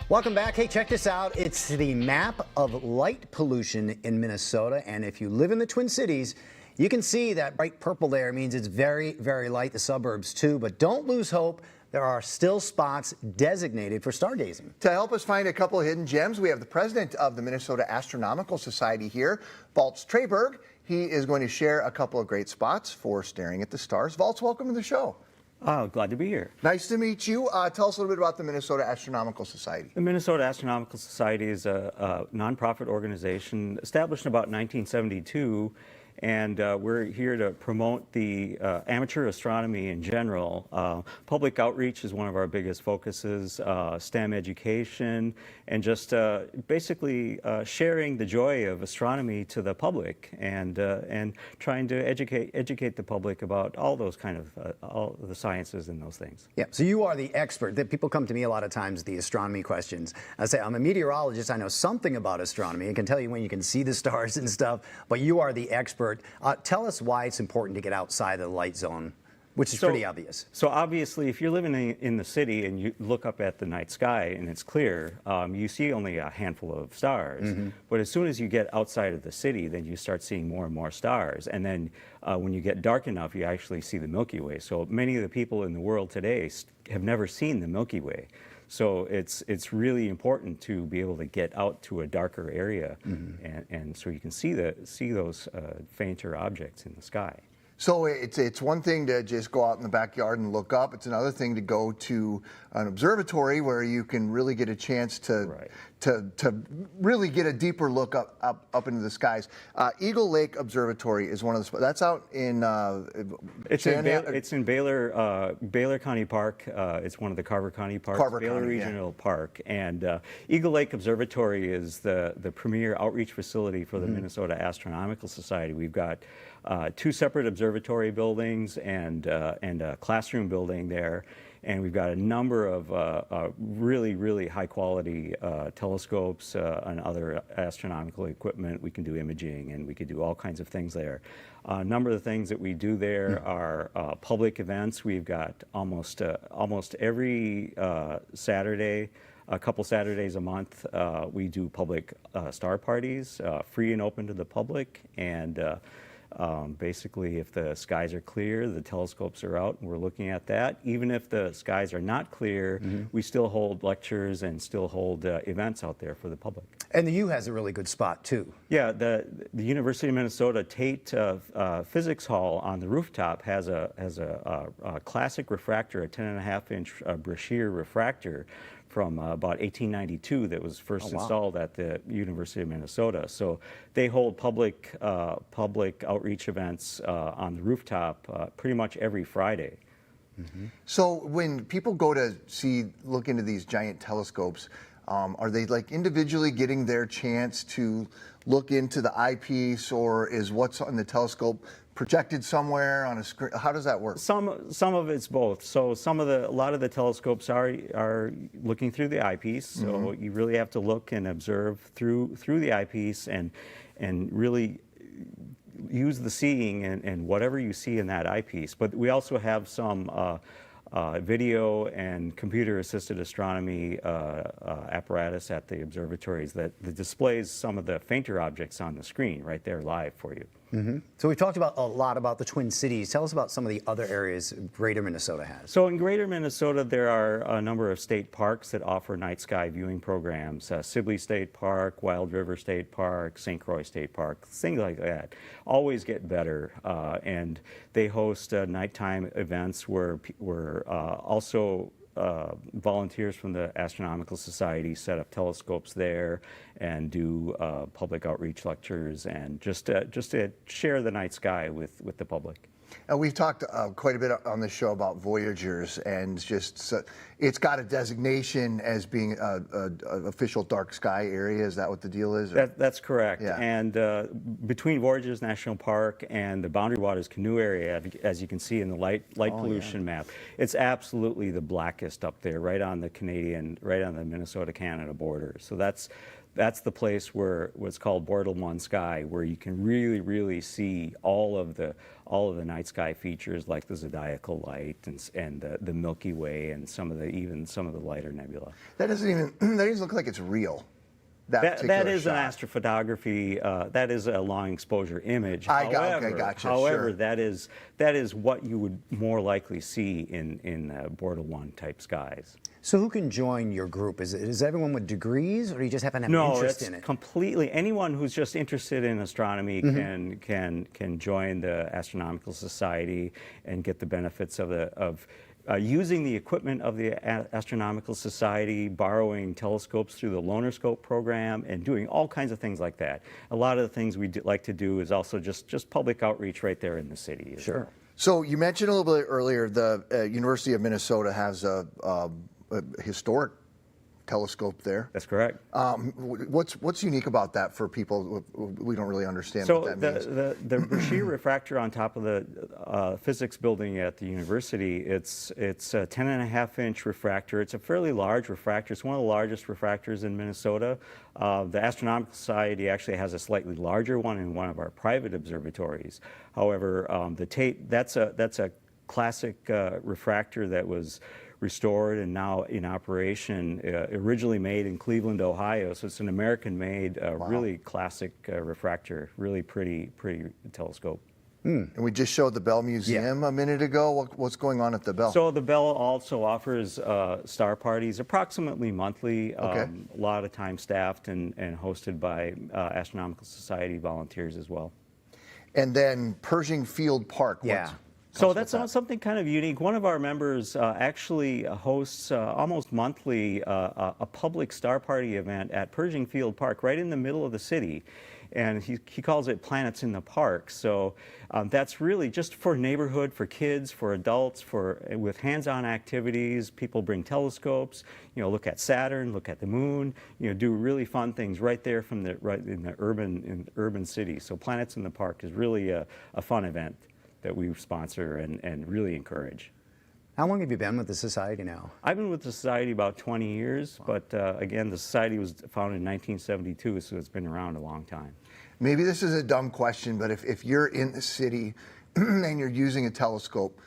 Welcome back. Hey, check this out. It's the map of light pollution in Minnesota. And if you live in the Twin Cities, you can see that bright purple there means it's very, very light. The suburbs too. But don't lose hope. There are still spots designated for stargazing. To help us find a couple of hidden gems, we have the president of the Minnesota Astronomical Society here, Valts Treibergs. He is going to share a couple of great spots for staring at the stars. Valts, welcome to the show. Oh, glad to be here. Nice to meet you. Tell us a little bit about the Minnesota Astronomical Society. The Minnesota Astronomical Society is a nonprofit organization established in about 1972, and we're here to promote the amateur astronomy in general. Public outreach is one of our biggest focuses, STEM education, and just basically sharing the joy of astronomy to the public, and trying to educate the public about all those kind of all the sciences and those things. Yeah, so you are the expert. That people come to me a lot of times, the astronomy questions. I say, I'm a meteorologist, I know something about astronomy, I can tell you when you can see the stars and stuff, but you are the expert. Tell us why it's important to get outside of the light zone, which is pretty obvious. So obviously, if you're living in the city and you look up at the night sky and it's clear, you see only a handful of stars. Mm-hmm. But as soon as you get outside of the city, then you start seeing more and more stars. And then when you get dark enough, you actually see the Milky Way. So many of the people in the world today have never seen the Milky Way. So it's really important to be able to get out to a darker area, mm-hmm. and so you can see those fainter objects in the sky. So it's one thing to just go out in the backyard and look up. It's another thing to go to an observatory where you can really get a chance to really get a deeper look up into the skies. Eagle Lake Observatory is one of the spots. That's out in it's in Baylor County Park. It's one of the Carver County parks, Baylor Regional Park, and Eagle Lake Observatory is the premier outreach facility for the mm-hmm. Minnesota Astronomical Society. We've got two separate observatory buildings and a classroom building there, and we've got a number of really high quality telescopes and other astronomical equipment. We can do imaging and we can do all kinds of things there. A number of the things that we do there are public events. We've got almost every Saturday, a couple Saturdays a month, we do public star parties, free and open to the public, and basically, if the skies are clear, the telescopes are out, and we're looking at that. Even if the skies are not clear, mm-hmm. we still hold lectures and still hold events out there for the public. And the U has a really good spot, too. Yeah, the University of Minnesota Tate Physics Hall on the rooftop has a classic refractor, a 10.5-inch Brashear refractor from about 1892 that was first installed at the University of Minnesota. So they hold public outreach events on the rooftop pretty much every Friday. Mm-hmm. So when people go to look into these giant telescopes, are they like individually getting their chance to look into the eyepiece, or is what's on the telescope projected somewhere on a screen? How does that work? Some of it's both. So a lot of the telescopes are looking through the eyepiece. So mm-hmm. you really have to look and observe through the eyepiece and really use the seeing and whatever you see in that eyepiece. But we also have some video and computer-assisted astronomy apparatus at the observatories that displays some of the fainter objects on the screen right there live for you. Mm-hmm. So we've talked a lot about the Twin Cities. Tell us about some of the other areas Greater Minnesota has. So in Greater Minnesota, there are a number of state parks that offer night sky viewing programs. Sibley State Park, Wild River State Park, St. Croix State Park, things like that. Always get better. And they host nighttime events where also volunteers from the Astronomical Society set up telescopes there and do public outreach lectures and just to share the night sky with the public. We've talked quite a bit on this show about Voyagers, and just it's got a designation as being an official dark sky area. Is that what the deal is? That's correct. Yeah. And between Voyagers National Park and the Boundary Waters Canoe area, as you can see in the light pollution map, it's absolutely the blackest up there, right on the Minnesota-Canada border. So that's that's the place where what's called Bortle 1 sky, where you can really, really see all of the night sky features like the zodiacal light and the Milky Way and even some of the lighter nebula. That doesn't look like it's real. That is shot. an astrophotography. That is a long exposure image. Okay, gotcha. However, Sure. that is what you would more likely see in Bortle 1 type skies. So who can join your group? Is everyone with degrees, or do you just happen to have an interest in it? No, it's completely anyone who's just interested in astronomy can join the Astronomical Society and get the benefits of using the equipment of the Astronomical Society, borrowing telescopes through the Loaner Scope program, and doing all kinds of things like that. A lot of the things we like to do is also just public outreach right there in the city. Sure. So you mentioned a little bit earlier the University of Minnesota has a historic telescope there. That's correct. What's unique about that for people? We don't really understand So what that means. the Brashear refractor on top of the physics building at the university, it's a 10.5-inch refractor. It's a fairly large refractor. It's one of the largest refractors in Minnesota. The Astronomical Society actually has a slightly larger one in one of our private observatories. However, that's a classic refractor that was restored and now in operation, originally made in Cleveland, Ohio. So it's an American-made, really classic refractor, really pretty telescope. And we just showed the Bell Museum a minute ago. What's going on at the Bell? So the Bell also offers star parties approximately monthly, a lot of time staffed and hosted by Astronomical Society volunteers as well. And then Pershing Field Park. So that's something kind of unique. One of our members actually hosts almost monthly a public star party event at Pershing Field Park, right in the middle of the city. And he calls it Planets in the Park. So that's really just for neighborhood, for kids, for adults, with hands-on activities. People bring telescopes, look at Saturn, look at the moon, do really fun things right there in the urban city. So Planets in the Park is really a fun event that we sponsor and really encourage. How long have you been with the Society now? I've been with the Society about 20 years, but again, the Society was founded in 1972, so it's been around a long time. Maybe this is a dumb question, but if you're in the city and you're using a telescope,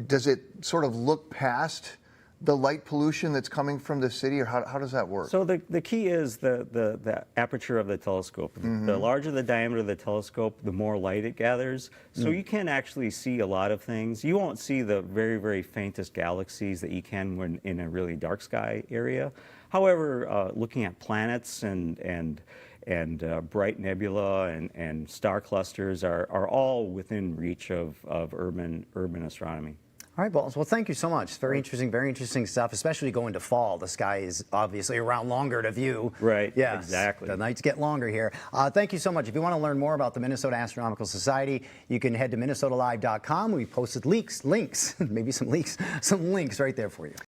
does it sort of look past the light pollution that's coming from the city, or how does that work? So the key is the aperture of the telescope. The larger the diameter of the telescope, the more light it gathers. So you can actually see a lot of things. You won't see the very, very faintest galaxies that you can when in a really dark sky area. However, looking at planets and bright nebula and star clusters are all within reach of urban astronomy. All right, Valts. Well, thank you so much. It's very interesting stuff, especially going to fall. The sky is obviously around longer to view. Right, yes, exactly. The nights get longer here. Thank you so much. If you want to learn more about the Minnesota Astronomical Society, you can head to minnesotalive.com. We posted links, maybe some links right there for you.